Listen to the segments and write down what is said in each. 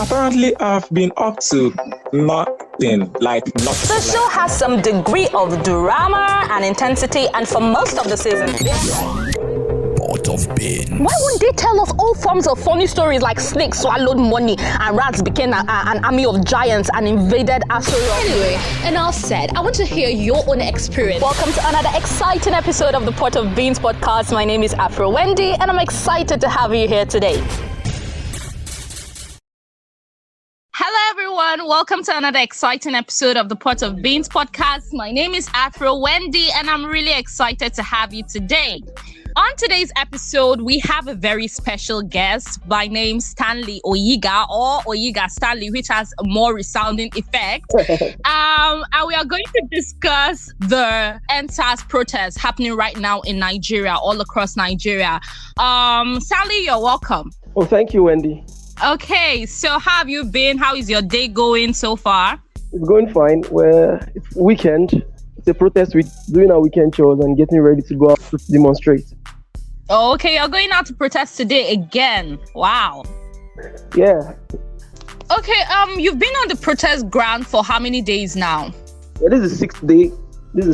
Apparently, I've been up to nothing, like nothing. The show has some degree of drama and intensity, and for most of the season, Pot of beans. why wouldn't they tell us all forms of funny stories like snakes swallowed money and rats became an army of giants and invaded Astoria? Anyway, enough said. I want to hear your own experience. Welcome to another exciting episode of the Pot of Beans podcast. My name is Afro Wendy, and I'm excited to have you here today. Hello, everyone. Welcome to another exciting episode of the Pot of Beans podcast. My name is Afro Wendy, and I'm really excited to have you today. On today's episode, we have a very special guest by name Stanley Oyiga, or Oyiga Stanley, which has a more resounding effect. And we are going to discuss the EndSARS protests happening right now in Nigeria, all across Nigeria. Stanley, you're welcome. Oh, thank you, Wendy. Okay, so how have you been? How is your day going so far? It's going fine. It's weekend. It's a protest. We're doing our weekend chores and getting ready to go out to demonstrate. Okay, you're going out to protest today again. Wow. Yeah. Okay, you've been on the protest ground for how many days now? Yeah, this is the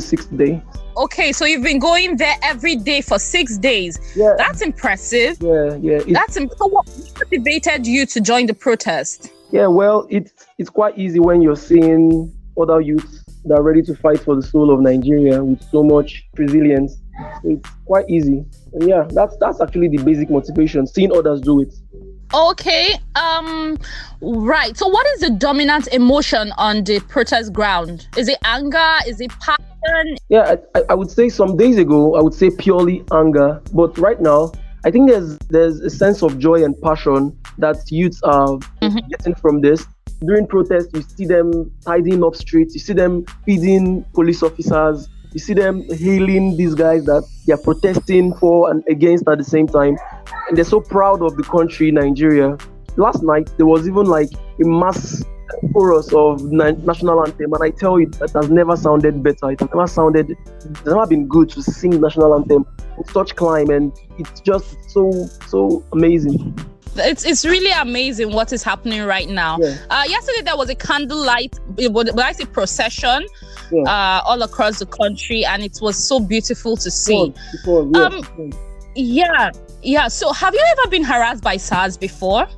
sixth day. Okay, so you've been going there every day for 6 days. Yeah. That's impressive. Yeah. So what motivated you to join the protest? Yeah, well, it's quite easy when you're seeing other youths that are ready to fight for the soul of Nigeria with so much resilience. So it's quite easy. And yeah, that's actually the basic motivation, seeing others do it. Okay, right. So what is the dominant emotion on the protest ground? Is it anger? Is it passion? Yeah, I would say some days ago, I would say purely anger. But right now, I think there's a sense of joy and passion that youths are getting from this. During protests, you see them tidying up streets. You see them feeding police officers. You see them hailing these guys that they are protesting for and against at the same time. And they're so proud of the country, Nigeria. Last night, there was even like a mass chorus of national anthem. And I tell you, that has never sounded better. It's never been good to sing national anthem with such climb. And it's just so amazing. It's really amazing what is happening right now. Yeah. Yesterday, there was a candlelight, procession all across the country, and it was so beautiful to see. Yeah. So have you ever been harassed by SARS before?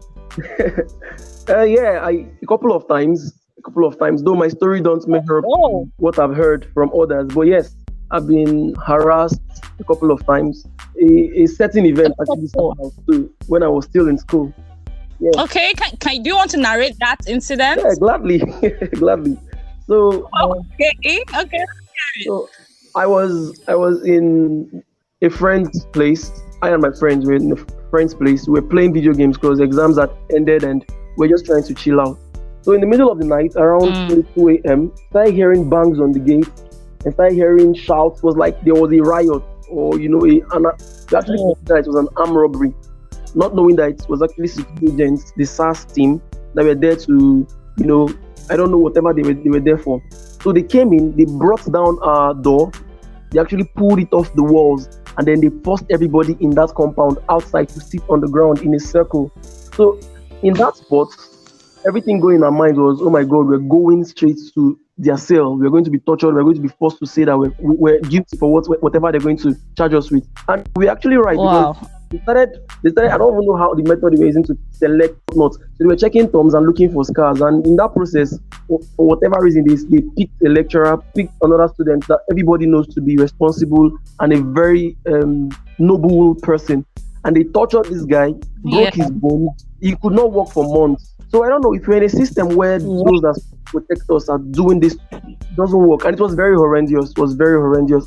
Yeah, a couple of times, though my story don't measure up to what I've heard from others. But yes, I've been harassed a couple of times. A certain event actually too, when I was still in school. Yeah. Okay, do you want to narrate that incident? Yeah, gladly. So Okay. So I was in a friend's place. I and my friends were in a friend's place. We were playing video games because exams had ended and we're just trying to chill out. So in the middle of the night, around 2 a.m., started hearing bangs on the gate and started hearing shouts. It was like there was a riot, or we actually thought that it was an armed robbery, not knowing that it was actually security agents, the SARS team that were there to, I don't know, whatever they were there for. So they came in, they brought down our door, they actually pulled it off the walls, and then they forced everybody in that compound outside to sit on the ground in a circle. So in that spot, everything going in our minds was, oh my God, we're going straight to their cell. We're going to be tortured. We're going to be forced to say that we're guilty for whatever they're going to charge us with. And we're actually right. Wow. They started, I don't even know how the method they were using to select notes. So they were checking thumbs and looking for scars. And in that process, for whatever reason, they picked a lecturer, picked another student that everybody knows to be responsible and a very noble person. And they tortured this guy, broke his bones. He could not walk for months. So I don't know if we're in a system where those that protect us are doing this, doesn't work. And it was very horrendous.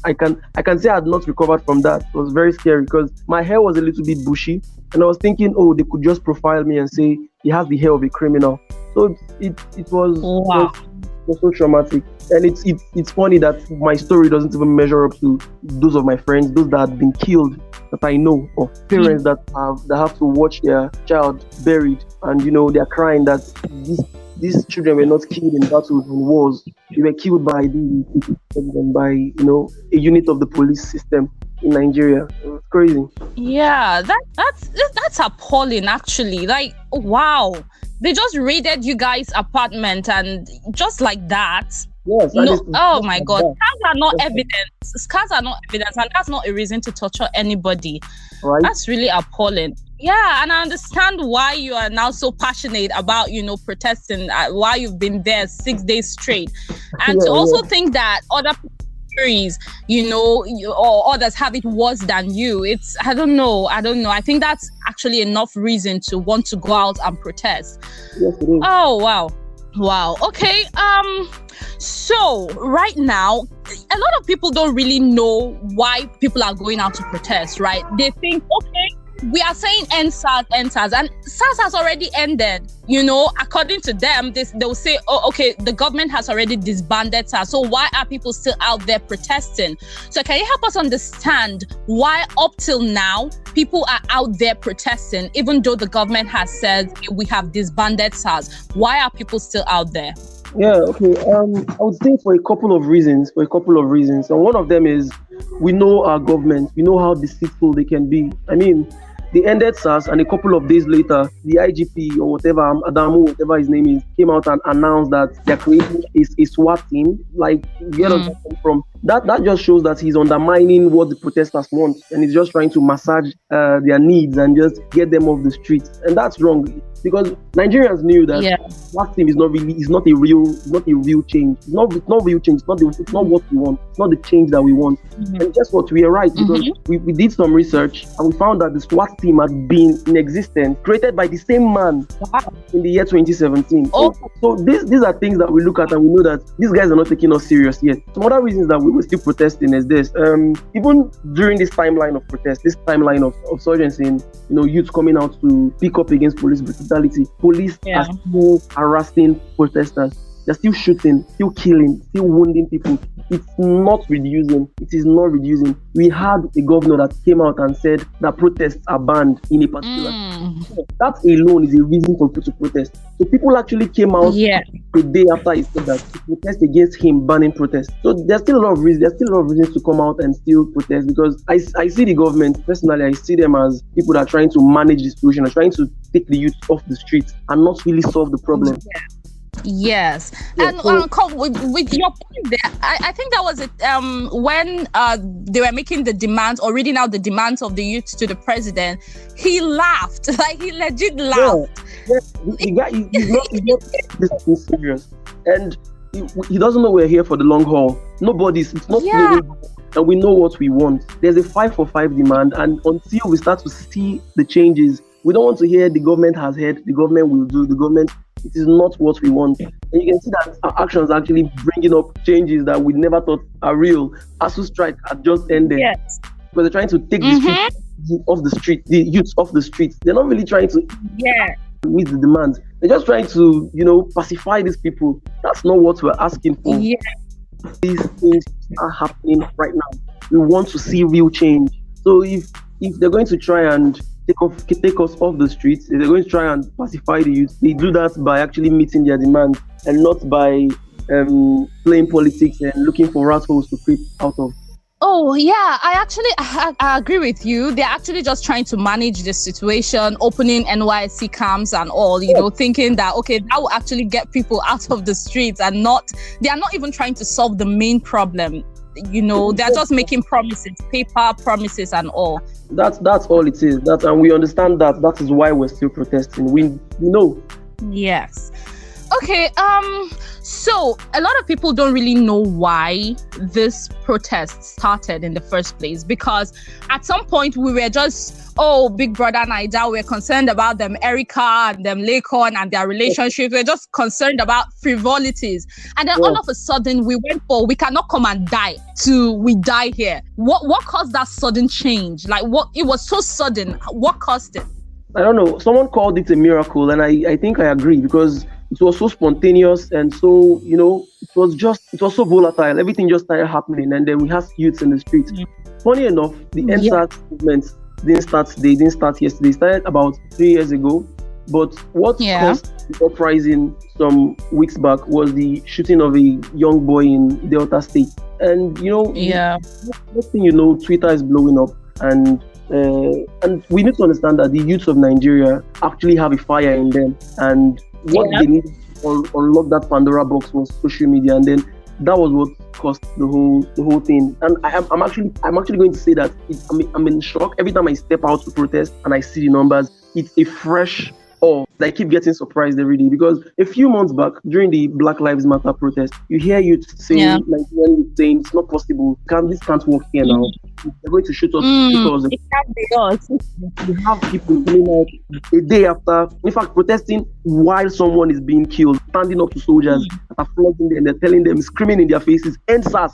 I can say I had not recovered from that. It was very scary because my hair was a little bit bushy, and I was thinking, they could just profile me and say he has the hair of a criminal. So it was so traumatic. And it's funny that my story doesn't even measure up to those of my friends, those that have been killed, that I know, of parents that have to watch their child buried, and they're crying that these children were not killed in battles and wars. They were killed by a unit of the police system in Nigeria. It's crazy. Yeah, that's appalling, actually. Like, wow. They just raided you guys' apartment and just like that. Yes. No, oh my God. Scars are not evidence. Scars are not evidence, and that's not a reason to torture anybody. Right. That's really appalling. Yeah, and I understand why you are now so passionate about, protesting, why you've been there 6 days straight. And to also think that other countries, or others have it worse than you. I don't know. I think that's actually enough reason to want to go out and protest. Yes, it is. Oh, wow. Okay. So right now, a lot of people don't really know why people are going out to protest, right? They think, okay, we are saying end SARS, and SARS has already ended. According to them, they'll say, oh, okay, the government has already disbanded SARS. So why are people still out there protesting? So can you help us understand why up till now, people are out there protesting, even though the government has said we have disbanded SARS? Why are people still out there? Yeah, okay. I would say for a couple of reasons. And one of them is we know our government. We know how deceitful they can be. I mean, they ended SARS, and a couple of days later, the IGP or whatever, Adamu, whatever his name is, came out and announced that they're creating a SWAT team. Like, where does that come from? That just shows that he's undermining what the protesters want, and he's just trying to massage their needs and just get them off the streets. And that's wrong, because Nigerians knew that SWAT team is not a real change. It's not real change. It's not what we want. It's not the change that we want. And guess what? We are right, because we did some research and we found that the SWAT team had been in existence, created by the same man in the year 2017. So these are things that we look at and we know that these guys are not taking us serious yet. Some other reasons that we were still protesting is this. Even during this timeline of protest, this timeline of insurgency, youth coming out to speak up against police brutality, police are still harassing protesters. They're still shooting, still killing, still wounding people. It's not reducing. It is not reducing. We had a governor that came out and said that protests are banned in a particular. That alone is a reason for people to protest. So people actually came out the day after he said that to protest against him banning protests. So there's still a lot of reasons. There's still a lot of reasons to come out and still protest, because I see the government, personally, I see them as people that are trying to manage the situation, are trying to take the youth off the streets and not really solve the problem. Yes. And with your point there, I think that was it. When they were making the demands or reading out the demands of the youth to the president, he laughed. Like, he legit laughed. The guy, he's not serious, and he doesn't know we're here for the long haul. It's not and we know what we want. There's a 5-for-5 demand, and until we start to see the changes, we don't want to hear the government has heard, the government will do, the government. It is not what we want. And you can see that our actions are actually bringing up changes that we never thought are real. ASU strike had just ended. Yes. Because they're trying to take the youth off the streets. They're not really trying to meet the demands. They're just trying to, pacify these people. That's not what we're asking for. Yeah. These things are happening right now. We want to see real change. So if they're going to try and take us off the streets, if they're going to try and pacify the youth, they do that by actually meeting their demands and not by playing politics and looking for rat holes to creep out of. Oh, yeah, I agree with you. They're actually just trying to manage the situation, opening NYC camps and all, thinking that, okay, that will actually get people out of the streets, and they are not even trying to solve the main problem. They're just making promises, paper promises and all. That's all it is. And we understand that. That is why we're still protesting. We know. Yes. Okay, so a lot of people don't really know why this protest started in the first place, because at some point we were just, Big Brother Naija, we're concerned about them Erica and them Lakon and their relationships. We're just concerned about frivolities. And then all of a sudden we went for, we cannot come and die, to we die here. What caused that sudden change? Like, it was so sudden. What caused it? I don't know. Someone called it a miracle, and I think I agree, because it was so spontaneous and so, it was so volatile. Everything just started happening, and then we have youths in the streets. Funny enough, the NSAS movement didn't start yesterday. It started about 3 years ago. But what caused the uprising some weeks back was the shooting of a young boy in Delta State. And, next thing you know, Twitter is blowing up, and and we need to understand that the youths of Nigeria actually have a fire in them, and what they need to unlock that Pandora box was social media, and then that was what caused the whole thing. And I'm actually going to say that I'm in shock every time I step out to protest and I see the numbers. It's a fresh awe. I keep getting surprised every day, because a few months back during the Black Lives Matter protest, you hear youth saying, saying it's not possible. This can't work here now. They're going to shoot us. It can't be us. You have people coming out a day after, in fact, protesting while someone is being killed, standing up to soldiers that are flogging them, and they're telling them, screaming in their faces, "End SARS."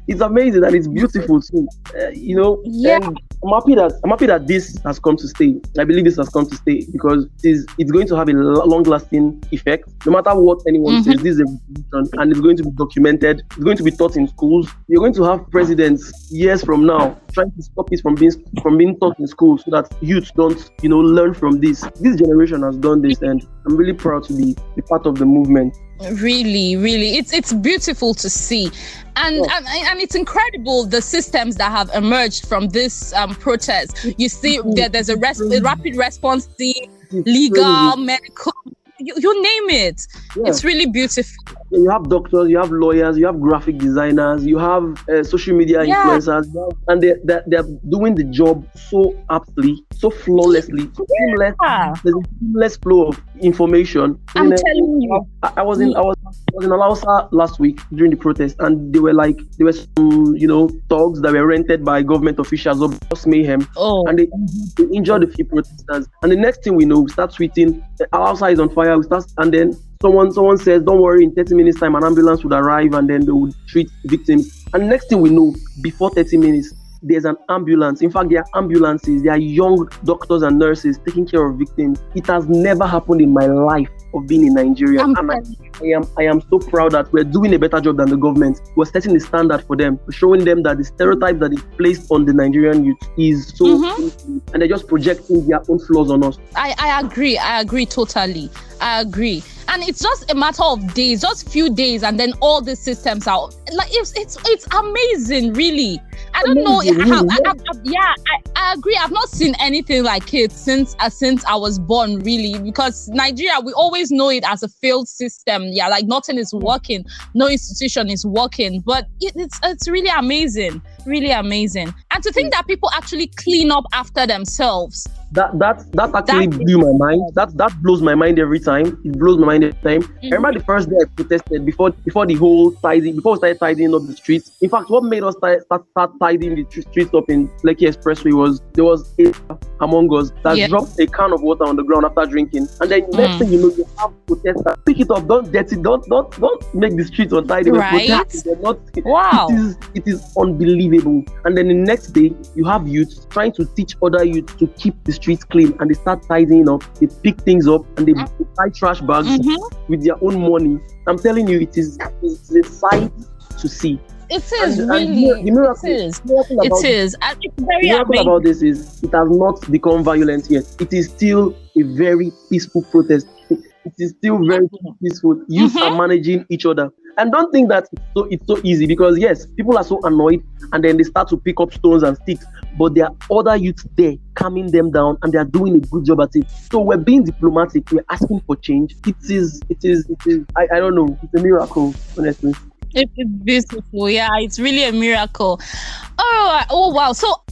It's amazing and it's beautiful too. And I'm happy that this has come to stay. I believe this has come to stay because it's going to have a long-lasting effect. No matter what anyone says, this is a revolution, and it's going to be documented. It's going to be taught in schools. You're going to have presidents years from now trying to stop this from being taught in schools, so that youth don't learn from this. This generation has done this, and I'm really proud to be a part of the movement. Really, it's beautiful to see, and it's incredible the systems that have emerged from this protest. You see, there's a rapid response team, legal, medical, you name it. It's really beautiful. You have doctors, you have lawyers, you have graphic designers, you have social media influencers, and they're doing the job so aptly, so flawlessly, seamless. There's a seamless flow of information. I'm telling you. I was in Alausa last week during the protest, and there were some thugs that were rented by government officials of mayhem, and they injured a few protesters. And the next thing we know, we start tweeting, Alausa is on fire. And then someone says, "Don't worry, in 30 minutes time an ambulance would arrive and then they would treat victims." And next thing we know, before 30 minutes, there's an ambulance. In fact, there are ambulances, there are young doctors and nurses taking care of victims. It has never happened in my life of being in Nigeria. I am so proud that we're doing a better job than the government. We're setting the standard for them, showing them that the stereotype that is placed on the Nigerian youth is so and they're just projecting their own flaws on us. I agree totally. I agree. And it's just a matter of days, just few days, and then all the systems are like it's amazing, really. I don't know how. I agree. I've not seen anything like it since I was born, really, because Nigeria, we always know it as a failed system. Yeah, like nothing is working, no institution is working, but it's really amazing, and to think that people actually clean up after themselves. That actually blew my mind. That blows my mind every time. It blows my mind every time. I remember the first day I protested before we started tidying up the streets. In fact, what made us start tidying the streets up in Lekki Expressway was there was a among us that dropped a can of water on the ground after drinking, and then next thing you know, you have protesters pick it up, don't dirty, don't make the streets untidy. Right? Wow. It is unbelievable. And then the next day, you have youths trying to teach other youths to keep the streets clean, and they start tidying up. They pick things up and they buy trash bags with their own money. I'm telling you, it is a sight to see. It is really. The miracle, it is. It's very amazing. The miracle about this is it has not become violent yet. It is still a very peaceful protest. It is still very peaceful. Youth are managing each other. And don't think that it's so easy, because yes, people are so annoyed and then they start to pick up stones and sticks. But there are other youths there calming them down, and they are doing a good job at it. So we're being diplomatic. We're asking for change. It is. I don't know. It's a miracle, honestly. It's beautiful. Yeah, it's really a miracle. Oh wow. So,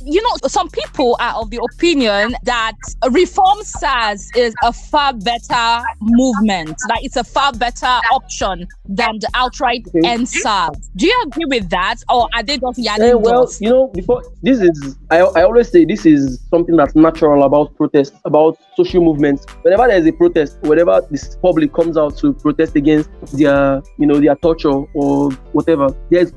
some people are of the opinion that reform SARS is a far better movement. Like, it's a far better option than the outright end SARS. Do you agree with that? Or are they just yelling? Before this is, I always say this is something that's natural about protests, about social movements. Whenever there's a protest, whenever this public comes out to protest against their torture or whatever, there's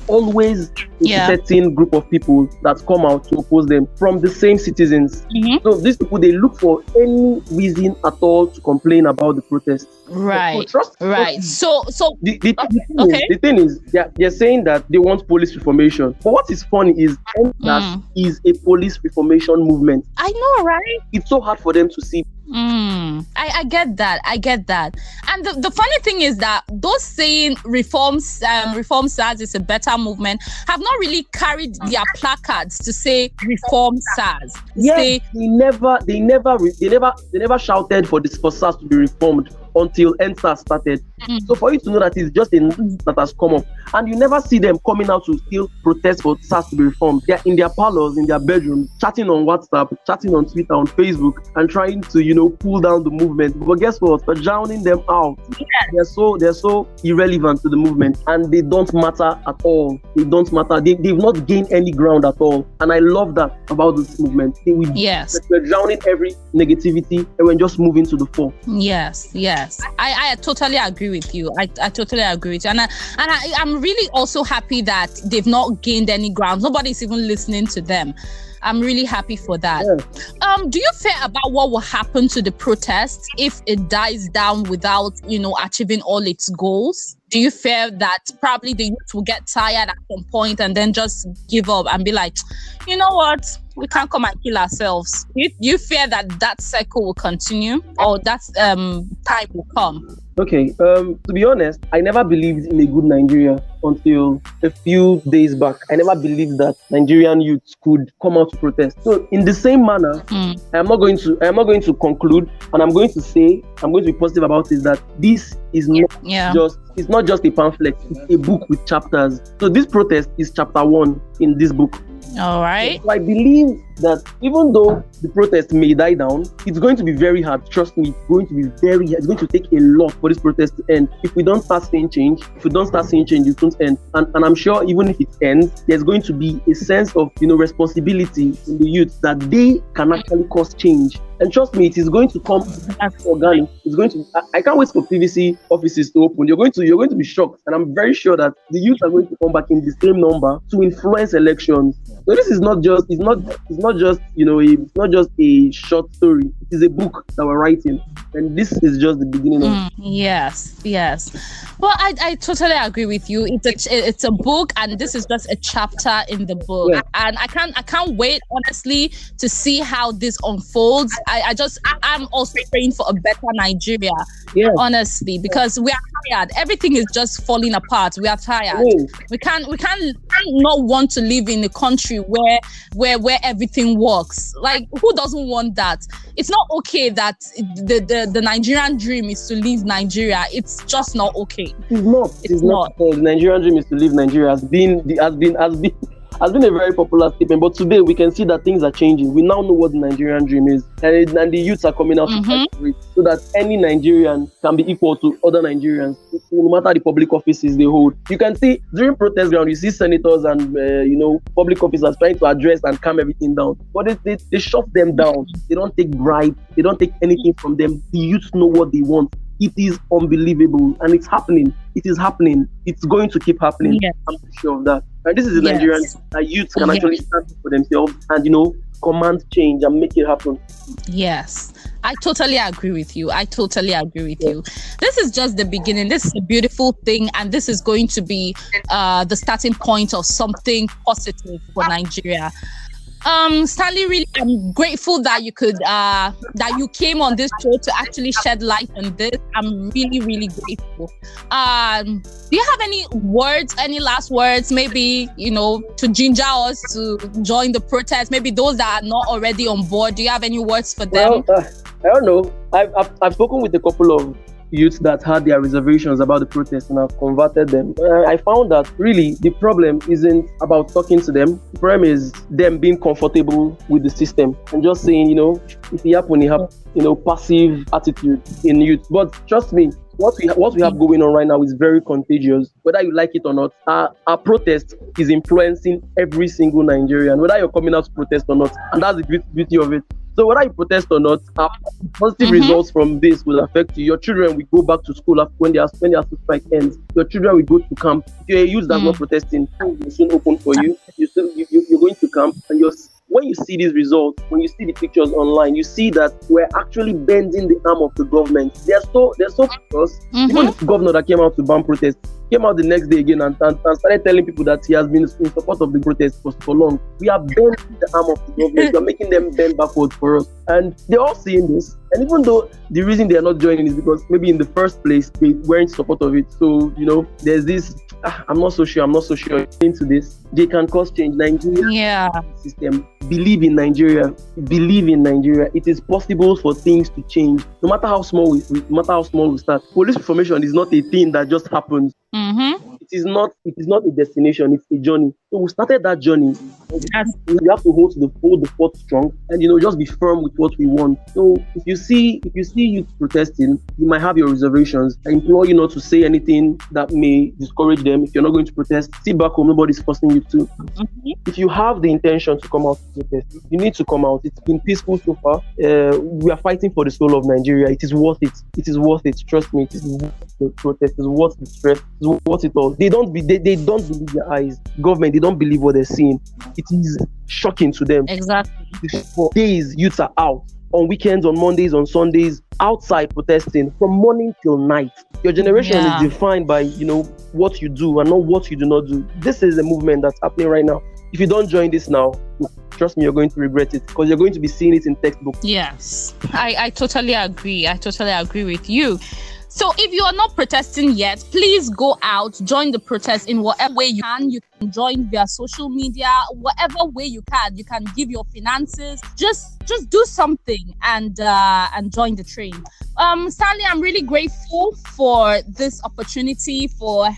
always a certain group of people that come out to oppose them from the same citizens. So these people, they look for any reason at all to complain about the protest. Right. So the thing is, they're saying that they want police reformation. But what is funny is that is a police reformation movement. I know, right? It's so hard for them to see I get that. I get that. And the funny thing is that those saying reform SARS is a better movement have not really carried their placards to say reform SARS. Yes, they never shouted for SARS to be reformed until NSAS started. So for you to know that it's just a news that has come up, and you never see them coming out to still protest for SARS to be reformed. They're in their parlors, in their bedrooms, chatting on WhatsApp, chatting on Twitter, on Facebook, and trying to, pull down the movement. But guess what? We're drowning them out. Yes. They're so irrelevant to the movement, and they don't matter at all. They don't matter. They've not gained any ground at all. And I love that about this movement. We're drowning every negativity, and we're just moving to the fore. Yes. I totally agree with you. I totally agree with you. And I'm really also happy that they've not gained any ground. Nobody's even listening to them. I'm really happy for that. Yeah. Do you fear about what will happen to the protests if it dies down without, achieving all its goals? Do you fear that probably the youth will get tired at some point and then just give up and be like, you know what? We can't come and kill ourselves. You fear that cycle will continue, or that time will come? Okay, to be honest, I never believed in a good Nigeria until a few days back. I never believed that Nigerian youths could come out to protest. So in the same manner, I am not going to conclude, and I'm going to be positive about it, that this is not just a pamphlet, it's a book with chapters. So this protest is chapter 1 in this book. All right. So I believe that even though the protest may die down, it's going to be very hard. Trust me, it's going to take a lot for this protest to end. If we don't start seeing change, it won't end. And I'm sure even if it ends, there's going to be a sense of responsibility in the youth that they can actually cause change. And trust me, it is going to come organic. I can't wait for PVC offices to open. You're going to be shocked. And I'm very sure that the youth are going to come back in the same number to influence elections. So this is not just a short story. It is a book that we're writing. And this is just the beginning of it. Yes. Well, I totally agree with you. It's a book, and this is just a chapter in the book. Yeah. And I can't wait, honestly, to see how this unfolds. I'm also praying for a better Nigeria, honestly, because we are tired. Everything is just falling apart. We are tired. We can't not want to live in a country where everything works. Like, who doesn't want that? It's not okay that the Nigerian dream is to leave Nigeria. It's just not okay. It's not. The Nigerian dream is to leave Nigeria has been a very popular statement, but today we can see that things are changing. We now know what the Nigerian dream is, and the youths are coming out to fight for it, so that any Nigerian can be equal to other Nigerians, no matter the public offices they hold. You can see during protest ground, you see senators and public officers trying to address and calm everything down, but they shut them down. They don't take bribes. They don't take anything from them. The youths know what they want. It is unbelievable, and it's happening. It is happening. It's going to keep happening. Yes. I'm sure of that. And this is the Nigerian that youth can actually stand for themselves and command change and make it happen. Yes, I totally agree with you. This is just the beginning. This is a beautiful thing, and this is going to be the starting point of something positive for Nigeria. Stanley, really, I'm grateful that you could that you came on this show to actually shed light on this. I'm really, really grateful. Do you have any last words, maybe, to ginger us to join the protest? Maybe those that are not already on board. Do you have any words for them? Well, I don't know. I've spoken with a couple of youths that had their reservations about the protest, and I've converted them. I found that really the problem isn't about talking to them. The problem is them being comfortable with the system and just saying, if it happen, it happen. Passive attitude in youth. But trust me, what we have going on right now is very contagious. Whether you like it or not, our protest is influencing every single Nigerian, whether you're coming out to protest or not. And that's the beauty of it. So whether you protest or not, positive results from this will affect you. Your children will go back to school when their strike ends. Your children will go to camp. If you're a youth that's not protesting, schools will soon open for you. You're going to camp, and when you see these results, when you see the pictures online, you see that we're actually bending the arm of the government. They're so focused. Even the governor that came out to ban protest, came out the next day again and started telling people that he has been in support of the protest for long. We are bending the arm of the government. We are making them bend backwards for us. And they're all seeing this. And even though the reason they are not joining is because maybe in the first place they weren't in support of it. So, there's this, I'm not so sure into this. They can cause change. Nigeria system. Believe in Nigeria. It is possible for things to change. No matter how small we start. Police reformation is not a thing that just happens. Mm-hmm. It is not a destination, it's a journey. So we started that journey. We have to hold the fort strong and just be firm with what we want. So if you see youth protesting, you might have your reservations. I implore you not to say anything that may discourage them. If you're not going to protest, sit back home, nobody's forcing you to. Mm-hmm. If you have the intention to come out to protest, you need to come out. It's been peaceful so far. We are fighting for the soul of Nigeria. It is worth it. Trust me, it is worth the protest, it's worth the stress, it's worth it all. They don't believe their eyes. Government, they don't believe what they're seeing. It is shocking to them. Exactly. For days, youths are out. On weekends, on Mondays, on Sundays, outside protesting from morning till night. Your generation is defined by, what you do and not what you do not do. This is a movement that's happening right now. If you don't join this now, trust me, you're going to regret it because you're going to be seeing it in textbooks. Yes, I totally agree. I totally agree with you. So if you are not protesting yet, please go out, join the protest in whatever way you can. You can join via social media, whatever way you can. You can give your finances. Just do something and join the train. Stanley, I'm really grateful for this opportunity, for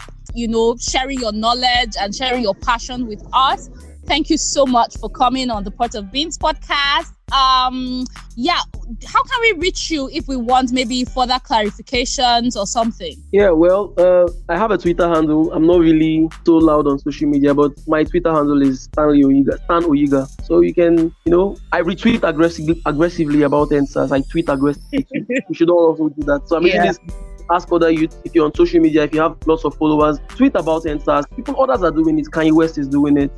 sharing your knowledge and sharing your passion with us. Thank you so much for coming on the Pot of Beans podcast. How can we reach you if we want maybe further clarifications or something? Yeah, well, I have a Twitter handle. I'm not really so loud on social media, but my Twitter handle is Stanley Oyiga, Stan Oyiga. So you can, I retweet aggressively about NSAS. I tweet aggressively. We should all also do that. So I'm using this. Ask other youth, if you're on social media, if you have lots of followers, tweet about NSAS. Others are doing it. Kanye West is doing it.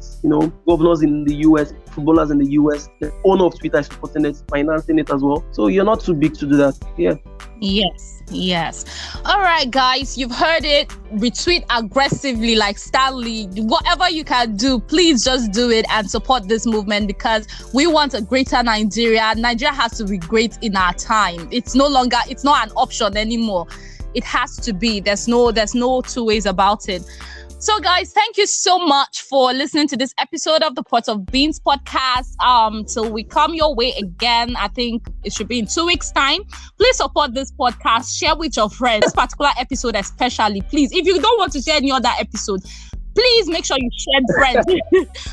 Governors in the US, footballers in the US, the owner of Twitter is supporting it, financing it as well. So you're not too big to do that. Yeah. Yes. All right, guys, you've heard it. Retweet aggressively like Stanley. Whatever you can do, please just do it and support this movement because we want a greater Nigeria. Nigeria has to be great in our time. It's not an option anymore. It has to be. There's no two ways about it. So guys, thank you so much for listening to this episode of the Pot of Beans podcast. Till we come your way again, I think it should be in 2 weeks' time. Please support this podcast, share with your friends. This particular episode especially, please. If you don't want to share any other episode, please make sure you share friends.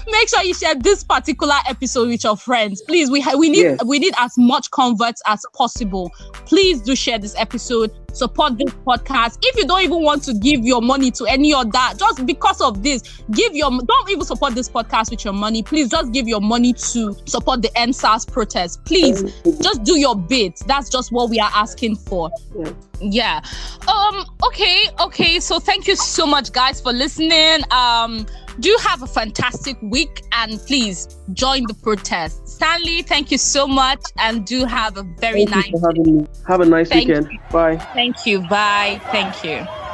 Make sure you share this particular episode with your friends. Please, we need as much converts as possible. Please do share this episode. Support this podcast. If you don't even want to give your money to any other, just because of this, don't even support this podcast with your money. Please just give your money to support the NSAS protest. Please, just do your bit. That's just what we are asking for. Yeah. Okay. So thank you so much, guys, for listening. Do have a fantastic week and please join the protest. Stanley, thank you so much and do have a very nice Have a nice weekend. Bye. Thank you. Bye. Thank you.